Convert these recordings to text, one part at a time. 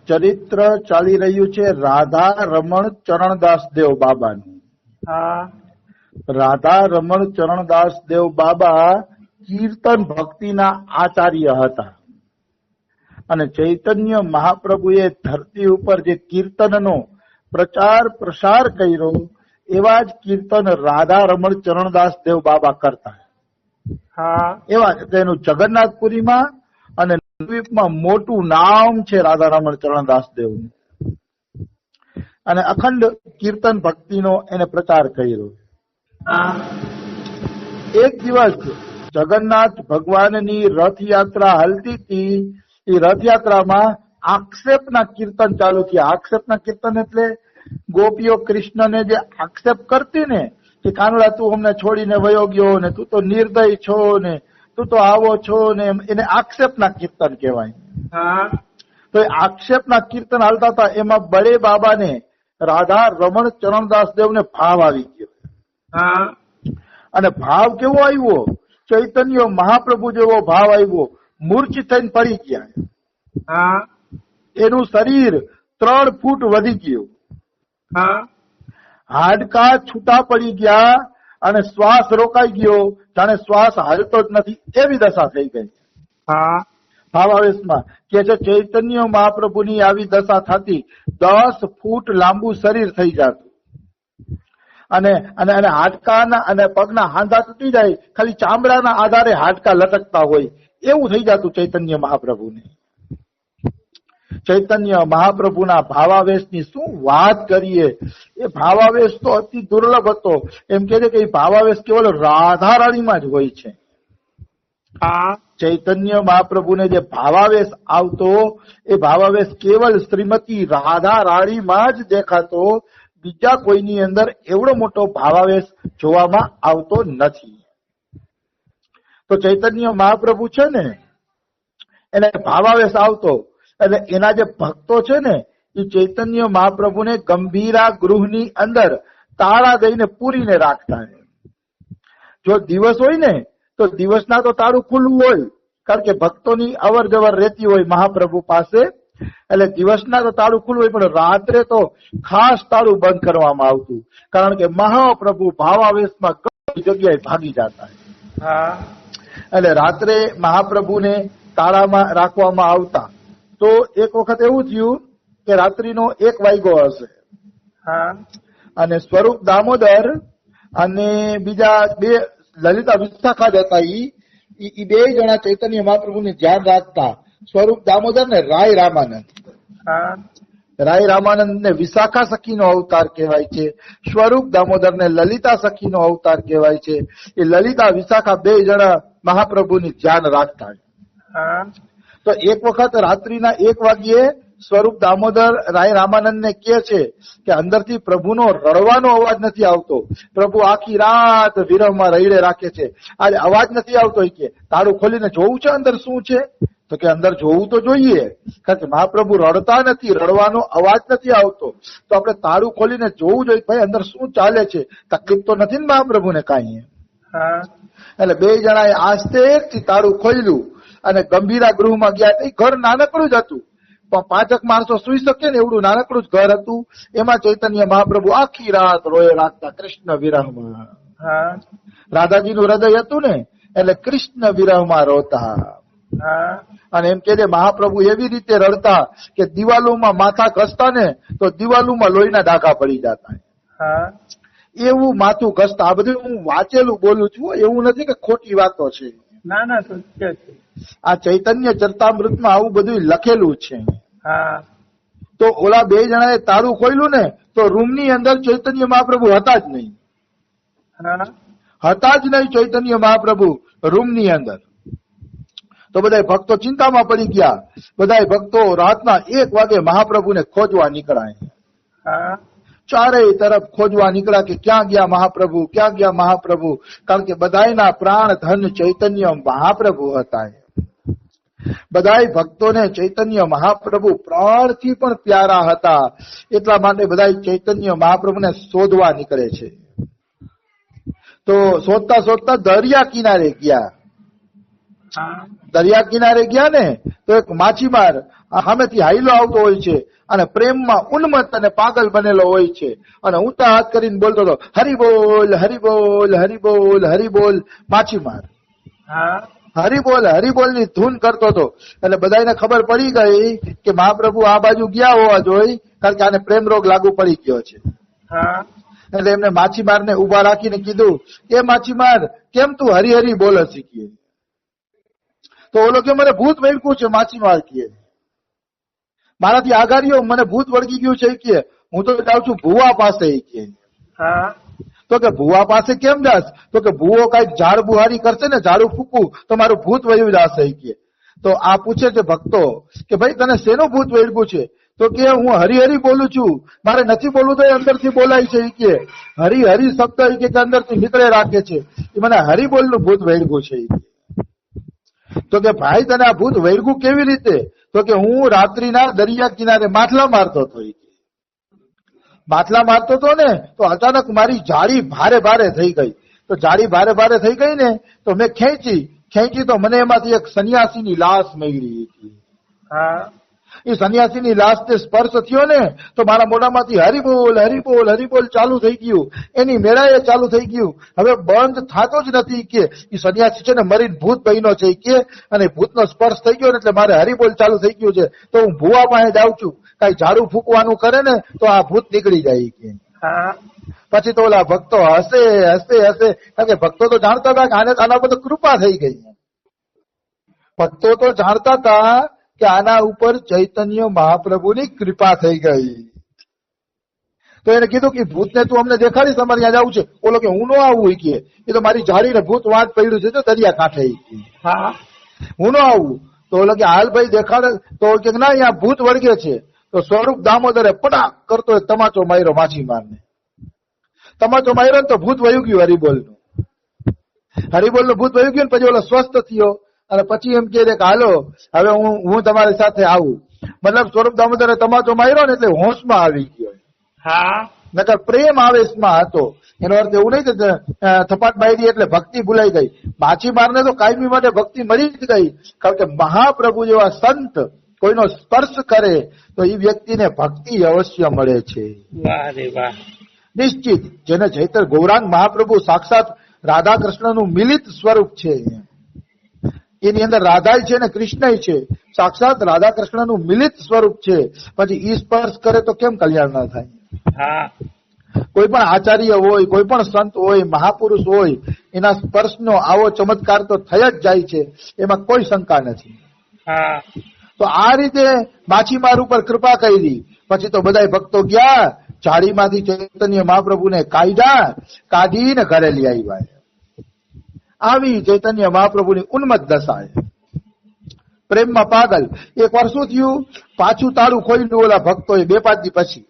ચરિત્ર ચાલી રહ્યું છે રાધા રમણ ચરણદાસ દેવ બાબાનું. રાધા રમણ ચરણદાસ દેવ બાબા કીર્તન ભક્તિના આચાર્ય હતા અને ચૈતન્ય મહાપ્રભુએ ધરતી ઉપર જે કીર્તનનો પ્રચાર પ્રસાર કર્યો એવા જ કીર્તન રાધા રમણ ચરણદાસ દેવ બાબા કરતા. એવા તેનું જગન્નાથપુરીમાં અને દ્વીપમાં મોટું નામ છે રાધા રમણ ચરણદાસ દેવનું. અને અખંડ કીર્તન ભક્તિનો એને પ્રચાર કર્યો. એક દિવસ જગન્નાથ ભગવાનની રથયાત્રા હાલતી હતી. એ રથયાત્રામાં આક્ષેપના કીર્તન ચાલુ થયા. આક્ષેપના કીર્તન એટલે ગોપીઓ કૃષ્ણને જે આક્ષેપ કરતી ને કે કાનુડા તું અમને છોડીને વયો ગયો ને, તું તો નિર્દય છો ને, તું તો આવો છો ને, એને આક્ષેપના કીર્તન કહેવાય. તો એ આક્ષેપના કીર્તન હાલતા હતા. એમાં બળે બાબાને રાધા રમણ ચરણદાસ દેવને ભાવ આવી ગયો. અને ભાવ કેવો આવ્યો? ચૈતન્ય મહાપ્રભુ જેવો ભાવ આવ્યો. મૂર્છિત થઈને પડી ગયા. એનું શરીર 3 ફૂટ વધી ગયું. હાડકા છૂટા પડી ગયા અને શ્વાસ રોકાઈ ગયો. જાણે શ્વાસ હાલતો જ નથી એવી દશા થઈ ગઈ. ભાવાવેશમાં કે છે ચૈતન્ય મહાપ્રભુની આવી દશા થતી 10 ફૂટ લાંબુ શરીર થઈ જતું. અને અને અને હાડકાના અને પગના હાંધા તૂટી જાય, ખાલી ચામડાના આધારે હાડકા લટકતા હોય એવું થઈ જતું ચૈતન્ય મહાપ્રભુને. ચૈતન્ય મહાપ્રભુના ભાવાવેશની શું વાત કરીએ. એ ભાવાવેશ તો અતિ દુર્લભ હતો. એમ કે છે કે એ ભાવાવેશ કેવલ રાધા રાણીમાં જ હોય છે. ચૈતન્ય મહાપ્રભુને જે ભાવાવેશ આવતો એ ભાવાવેશ કેવલ શ્રીમતી રાધા રાણીમાં જ દેખાતો. બીજા કોઈની અંદર એવડો મોટો ભાવાવેશ જોવામાં આવતો નથી. તો ચૈતન્ય મહાપ્રભુ છે ને એને ભાવાવેશ આવતો એટલે એના જે ભક્તો છે ને એ ચૈતન્ય મહાપ્રભુને ગંભીરા ગૃહની અંદર તાળા દઈને પૂરીને રાખતા. જો દિવસ હોય ને તો દિવસના તો તાળું ખુલ્લું હોય, કારણ કે ભક્તોની અવર જવર રહેતી હોય મહાપ્રભુ પાસે, એટલે દિવસના તો તાળું ખુલ્લું હોય, પણ રાત્રે તો ખાસ તાળું બંધ કરવામાં આવતું, કારણ કે મહાપ્રભુ ભાવાવેશમાં કઈ જગ્યાએ ભાગી જતા. એટલે રાત્રે મહાપ્રભુને તાળામાં રાખવામાં આવતા. તો એક વખત એવું થયું કે રાત્રિનો 1 વાગ્યો હશે અને સ્વરૂપ દામોદર અને બીજા 2 લલિતા વિશાખા જ હતા. ઈ 2 જણા ચૈતન્ય મહાપ્રભુને ધ્યાન રાખતા. સ્વરૂપ દામોદર ને રાય રામાનંદ. રાય રામાનંદ ને વિશાખા સખીનો અવતાર કહેવાય છે. સ્વરૂપ દામોદર ને લલિતા સખીનો અવતાર કહેવાય છે. એ લલિતા વિશાખા 2 જણા મહાપ્રભુની ધ્યાન રાખતા. તો એક વખત રાત્રિના 1 વાગ્યે સ્વરૂપ દામોદર રાય રામાનંદ ને કહે છે કે અંદરથી પ્રભુનો રડવાનો અવાજ નથી આવતો. પ્રભુ આખી રાત વિરહમાં રહીડે રાખે છે, આજે અવાજ નથી આવતો. કે તાળું ખોલીને જોવું છે અંદર શું છે? તો કે અંદર જોવું તો જોઈએ, કારણ કે મહાપ્રભુ રડતા નથી, રડવાનો અવાજ નથી આવતો. તો આપણે તાળું ખોલીને જોવું જોઈએ ભાઈ અંદર શું ચાલે છે, તકલીફ તો નથી ને મહાપ્રભુને કાંઈ. એટલે 2 જણાએ આસ્તેથી તાળું ખોલ્યું અને ગંભીરા ગૃહમાં ગયા. એ ઘર નાનકડું જ હતું, પણ 5 માણસો સુઈ શકે ને એવડું નાનકડું જ ઘર હતું. એમાં ચૈતન્ય મહાપ્રભુ આખી રાત રોયે રાખતા કૃષ્ણ વિરહમાં. રાધાજીનું હૃદય હતું ને એટલે કૃષ્ણ વિરહમાં રોતા. અને એમ કે મહાપ્રભુ એવી રીતે રડતા કે દિવાલોમાં માથા ઘસતા ને તો દિવાલોમાં લોહીના ડાઘા પડી જતા. એવું માથું ઘસતા. આ બધું હું વાંચેલું બોલું છું, એવું નથી કે ખોટી વાતો છે. ના સત્ય છે. આ ચૈતન્ય ચરિતામૃતમાં આવું બધું લખેલું છે. તો ઓલા 2 જણાએ તાળું ખોલ્યું ને તો રૂમની અંદર ચૈતન્ય મહાપ્રભુ હતા જ નહીં. ચૈતન્ય મહાપ્રભુ રૂમની અંદર. તો બધા ભક્તો ચિંતામાં પડી ગયા. બધા ભક્તો રાતના 1 વાગે મહાપ્રભુને ખોજવા નીકળ્યા. ચારેય તરફ ખોજવા નીકળ્યા કે ક્યાં ગયા મહાપ્રભુ, ક્યાં ગયા મહાપ્રભુ, કારણ કે બધાયના પ્રાણ ધન ચૈતન્ય મહાપ્રભુ હતા. બધાય ભક્તોને ચૈતન્ય મહાપ્રભુ પ્રાણથી પણ પ્યારા હતા. એટલા માટે બધા ચૈતન્ય મહાપ્રભુને શોધવા નીકળે છે. તો શોધતા શોધતા દરિયા કિનારે ગયા. દરિયા કિનારે ગયા ને તો એક માછીમાર સામેથી હાઈલો આવતો હોય છે અને પ્રેમમાં ઉન્મત્ત અને પાગલ બનેલો હોય છે અને ઊંચા હાથ કરીને બોલતો હતો, હરિબોલ હરિબોલ હરિબોલ હરિબોલ. માછીમાર હરિબોલ ની ધૂન કરતો હતો. એટલે બધાને ખબર પડી ગઈ કે મહાપ્રભુ આ બાજુ ગયા હોવા જોઈએ, કારણ કે આને પ્રેમ રોગ લાગુ પડી ગયો છે. એટલે એમને માછીમારને ઉભા રાખીને કીધું કે માછીમાર, કેમ તું હરિહરી બોલે શીખીએ? તો ઓલો કે મને ભૂત વળગ્યું છે. માછીમાર કહે, મારાથી આઘારીઓ, મને ભૂત વળગી ગયું છે કે હું તો જાઉં છું ભુવા પાસે. કે તો કે ભુવા પાસે કેમ જાસ? તો કે ભુવો કઈક ઝાડ બુહારી કરશે ને, ઝાડુ ફૂકવું તો મારું ભૂત વયું જશે. કે તો આ પૂછે છે ભક્તો કે ભાઈ તને શેનું ભૂત વળગ્યું છે? તો કે હું હરિહરી બોલું છું, મારે નથી બોલવું તો અંદરથી બોલાય છે. કે હરિહરી શબ્દ કે અંદરથી નીકળે રાખે છે, એ મને હરિબોલ નું ભૂત વળગ્યું છે. તો કે ભાઈ તને આ ભૂત વળગ્યું કેવી રીતે? તો કે હું રાત્રિના દરિયા કિનારે માટલા મારતો હતો. માટલા મારતો હતો ને તો અચાનક મારી જાળી ભારે ભારે થઈ ગઈ. તો જાળી ભારે ભારે થઈ ગઈ ને તો મેં ખેંચી તો મને એમાંથી એક સંન્યાસીની લાશ મળી હતી. એ સંન્યાસીની લાશ ને સ્પર્શ થયો ને તો મારા મોઢામાંથી હરિબોલ હરિબોલ હરિબોલ ચાલુ થઈ ગયું. એની મેળાએ ચાલુ થઈ ગયું. હવે બંધ થતો જ નથી. કે એ સંન્યાસી છે ને મરીને ભૂત બન્યો છે કે, અને ભૂતનો સ્પર્શ થઈ ગયો ને એટલે મારે હરિબોલ ચાલુ થઈ ગયું છે. તો હું ભુવા પાસે જાઉં છું, કઈ ઝાડુ ફૂકવાનું કરે ને તો આ ભૂત નીકળી જાય. કે પછી તો ઓલા ભક્તો હસે હસે હસે, કારણ કે ભક્તો તો જાણતા હતા કે આના પર કૃપા થઈ ગઈ. ભક્તો તો જાણતા હતા કે આના ઉપર ચૈતન્ય મહાપ્રભુની કૃપા થઈ ગઈ. તો એને કીધું કે ભૂતને તું અમને દેખાડીશ, અમારે ત્યાં જવું છે. ઓલો કે હું ન આવું. કે એ તો મારી જાળીને ભૂત વાંચ પડ્યું છે દરિયા કાંઠે. હું ન આવું. તો ઓલો કે હાલ ભાઈ દેખાડે. તો કે ના, અહીંયા ભૂત વળગે છે. તો સ્વરૂપ દામોદરે પડાક કરતો તમાચો માર્યો માછીમારને. તમાચો માર્યો ને તો ભૂત વયું ગયું હરિબોલ નું. હરિબોલ નું ભૂત વયું ગયું ને પછી ઓલો સ્વસ્થ થયો. અને પછી એમ કહે કે હાલો હવે હું તમારી સાથે આવું. મતલબ સ્વરૂપ દામોદરે તમાચો માર્યો ને એટલે હોશમાં આવી ગયો. નકર પ્રેમ આવેશમાં હતો. એનો અર્થ એવું નહીં કે થપાટ મારી એટલે ભક્તિ ભૂલાઈ ગઈ. માછીમારને તો કાયમી માટે ભક્તિ મળી જ ગઈ, કારણ કે મહાપ્રભુ જેવા સંત કોઈનો સ્પર્શ કરે તો એ વ્યક્તિને ભક્તિ અવશ્ય મળે છે. નિશ્ચિત. જેને ચૈતર ગૌરાંગ મહાપ્રભુ સાક્ષાત રાધા કૃષ્ણનું મિલિત સ્વરૂપ છે. એની અંદર રાધા છે ને કૃષ્ણ છે. સાક્ષાત રાધા કૃષ્ણનું મિલિત સ્વરૂપ છે. પછી ઈ સ્પર્શ કરે તો કેમ કલ્યાણ ના થાય? કોઈ પણ આચાર્ય હોય, કોઈ પણ સંત હોય, મહાપુરુષ હોય, એના સ્પર્શનો આવો ચમત્કાર તો થઈ જ જાય છે, એમાં કોઈ શંકા નથી. તો આ રીતે માછીમાર ઉપર કૃપા કરી. પછી તો બધા ભક્તો ગયા, જાળીમાંથી ચૈતન્ય મહાપ્રભુને કાઢીને ઘરે લઈ આવ્યા. આવી ચૈતન્ય મહાપ્રભુની ઉન્મત્ત દશા. પ્રેમમાં પાગલ. એક વાર શું થયું, પાછું તાળું ખોલ્યું ઓલા ભક્તોએ 2-5 દી પછી.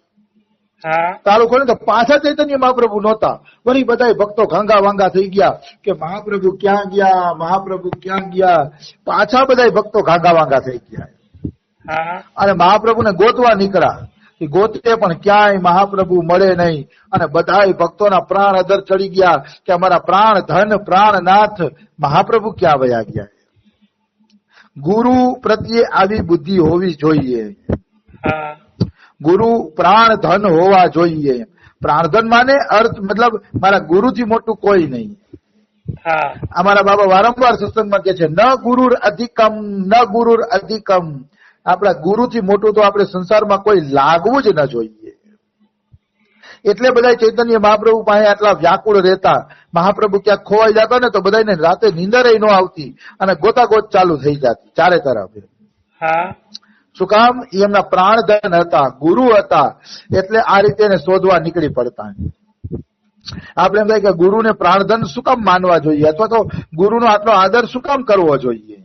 તાળું ખોલ્યું તો પાછા ચૈતન્ય મહાપ્રભુ નહોતા. વળી બધા ભક્તો ઘાંગા વાંગા થઈ ગયા કે મહાપ્રભુ ક્યાં ગયા, મહાપ્રભુ ક્યાં ગયા. પાછા બધા ભક્તો ઘાંગા વાંગા થઈ ગયા અને મહાપ્રભુને ગોતવા નીકળ્યા. ગોતે પણ ક્યાંય મહાપ્રભુ મળે નહીં. અને બધા ભક્તોના પ્રાણ અધર ચડી ગયા કે અમારા પ્રાણ ધન પ્રાણનાથ મહાપ્રભુ ક્યાં વયા ગયા. ગુરુ પ્રત્યે આવી બુદ્ધિ હોવી જોઈએ. ગુરુ પ્રાણ ધન હોવા જોઈએ. પ્રાણ ધન માને અર્થ મતલબ મારા ગુરુથી મોટું કોઈ નહીં. અમારા બાબા વારંવાર સત્સંગમાં કે છે, ન ગુરુર અધિકમ ન ગુરુર અધિકમ. આપણા ગુરુથી મોટું તો આપણે સંસારમાં કોઈ લાગવું જ ન જોઈએ. એટલે બધા ચૈતન્ય મહાપ્રભુ પાસે આટલા વ્યાકુળ રહેતા. મહાપ્રભુ ક્યાંક ખોવાઈ જતા ને તો બધાને રાતે નીંદર ન આવતી અને ગોતાગોત ચાલુ થઈ જતી ચારે તરફ. શું કામ? એમના પ્રાણધન હતા, ગુરુ હતા, એટલે આ રીતે એને શોધવા નીકળી પડતા. આપણે એમ થાય કે ગુરુને પ્રાણધન શું કામ માનવા જોઈએ, અથવા તો ગુરુનો આટલો આદર શું કામ કરવો જોઈએ?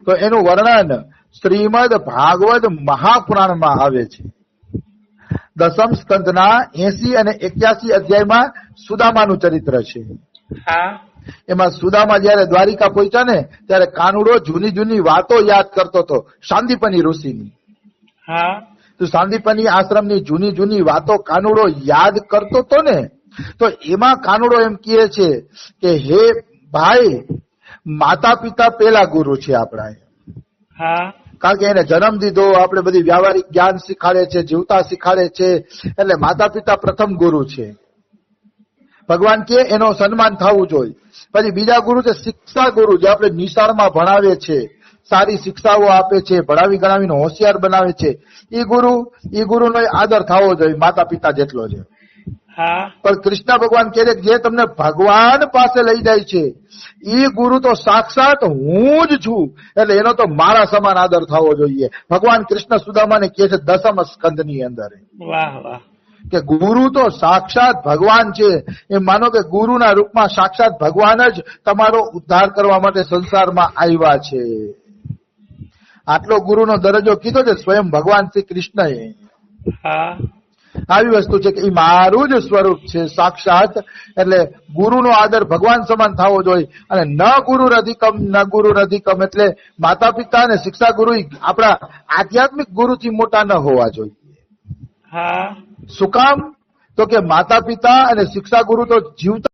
તો એનું વર્ણન શ્રીમદ ભાગવત મહાપુરાણમાં આવે છે. 10મ સ્કંદના 80 અને 81 અધ્યાયમાં સુદામાનું ચરિત્ર છે. એમાં સુદામા જયારે દ્વારિકા પહોંચ્યા ને ત્યારે કાનુડો જૂની વાતો યાદ કરતો હતો સાંદીપની ઋષિની. તો સાંદીપની આશ્રમની જૂની વાતો કાનુડો યાદ કરતો હતો ને, તો એમાં કાનુડો એમ કહે છે કે હે ભાઈ, માતા પિતા પેલા ગુરુ છે આપણા. કારણ કે એને જન્મ દીધો, આપણે બધી વ્યવહારિક જ્ઞાન શીખાડે છે, જીવતા શીખાડે છે, એટલે માતા પિતા પ્રથમ ગુરુ છે. ભગવાન કે એનો સન્માન થવું જોઈએ. પછી બીજા ગુરુ છે શિક્ષા ગુરુ, જે આપણે નિશાળમાં ભણાવે છે, સારી શિક્ષાઓ આપે છે, ભણાવી ગણાવીને હોશિયાર બનાવે છે. એ ગુરુનો આદર થવો જોઈએ માતા પિતા જેટલો છે. પણ કૃષ્ણ ભગવાન કહે છે જે તમને ભગવાન પાસે લઈ જાય છે એ ગુરુ તો સાક્ષાત હું જ છું, એટલે એનો તો મારા સમાન આદર થવો જોઈએ. ભગવાન કૃષ્ણ સુદામાને કહે છે 10મ સ્કંદની અંદર કે ગુરુ તો સાક્ષાત ભગવાન છે. એમ માનો કે ગુરુના રૂપમાં સાક્ષાત ભગવાન જ તમારો ઉદ્ધાર કરવા માટે સંસારમાં આવ્યા છે. આટલો ગુરુનો દરજ્જો કીધો છે સ્વયં ભગવાન શ્રી કૃષ્ણએ. આવી વસ્તુ છે કે એ મારું જ સ્વરૂપ છે સાક્ષાત, એટલે ગુરુનો આદર ભગવાન સમાન થવો જોઈએ. અને ન ગુરુ અધિકમ એટલે માતા પિતા અને શિક્ષા ગુરુ આપણા આધ્યાત્મિક ગુરુથી મોટા ન હોવા જોઈએ. શું કામ? તો કે માતા પિતા અને શિક્ષા ગુરુ તો જીવતા